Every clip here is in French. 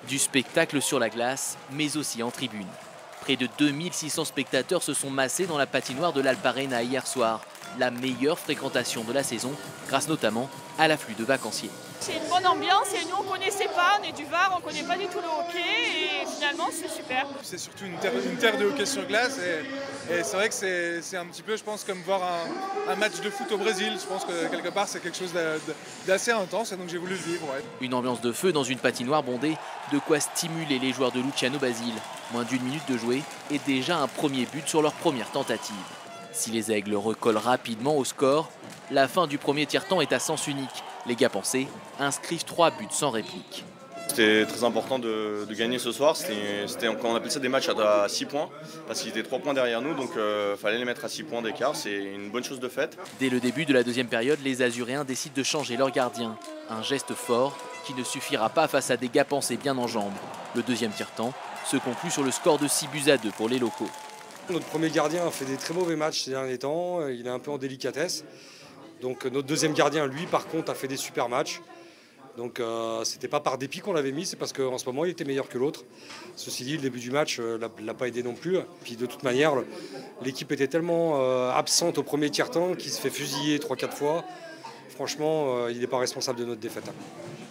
Du spectacle sur la glace, mais aussi en tribune. Près de 2600 spectateurs se sont massés dans la patinoire de l'Alp Arena hier soir. La meilleure fréquentation de la saison, grâce notamment à l'afflux de vacanciers. C'est une bonne ambiance et nous on ne connaissait pas, on est du Var, on ne connaît pas du tout le hockey et finalement c'est super. C'est surtout une terre de hockey sur glace et c'est vrai que c'est un petit peu, je pense, comme voir un match de foot au Brésil. Je pense que quelque part c'est quelque chose d'assez intense et donc j'ai voulu le vivre. Ouais. Une ambiance de feu dans une patinoire bondée, de quoi stimuler les joueurs de Luciano Basile. Moins d'1 minute de jouer et déjà un premier but sur leur première tentative. Si les Aigles recollent rapidement au score, la fin du premier tiers-temps est à sens unique. Les Gapençais inscrivent 3 buts sans réplique. C'était très important de gagner ce soir. On appelle ça des matchs à 6 points, parce qu'ils étaient 3 points derrière nous, donc il fallait les mettre à 6 points d'écart. C'est une bonne chose de faite. Dès le début de la deuxième période, les Azuréens décident de changer leur gardien. Un geste fort qui ne suffira pas face à des Gapençais bien en jambes. Le deuxième tiers-temps se conclut sur le score de 6-2 pour les locaux. Notre premier gardien a fait des très mauvais matchs ces derniers temps, il est un peu en délicatesse. Donc notre deuxième gardien, lui, par contre, a fait des super matchs. Donc c'était pas par dépit qu'on l'avait mis, c'est parce qu'en ce moment il était meilleur que l'autre. Ceci dit, le début du match l'a pas aidé non plus. Puis de toute manière, l'équipe était tellement absente au premier tiers-temps qu'il se fait fusiller 3-4 fois. Franchement, il n'est pas responsable de notre défaite.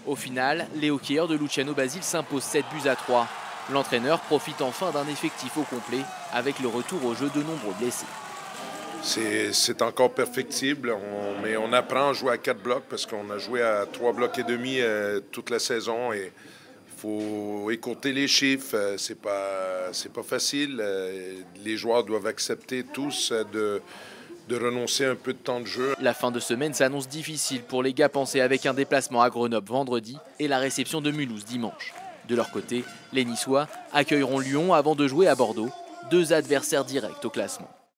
Au final, les hockeyeurs de Luciano Basile s'imposent 7-3. L'entraîneur profite enfin d'un effectif au complet avec le retour au jeu de nombreux blessés. C'est encore perfectible, mais on apprend à jouer à 4 blocs parce qu'on a joué à 3 blocs et demi toute la saison et il faut écouter les chiffres, c'est pas facile. Les joueurs doivent accepter tous de renoncer un peu de temps de jeu. La fin de semaine s'annonce difficile pour les Gapençais avec un déplacement à Grenoble vendredi et la réception de Mulhouse dimanche. De leur côté, les Niçois accueilleront Lyon avant de jouer à Bordeaux, 2 adversaires directs au classement.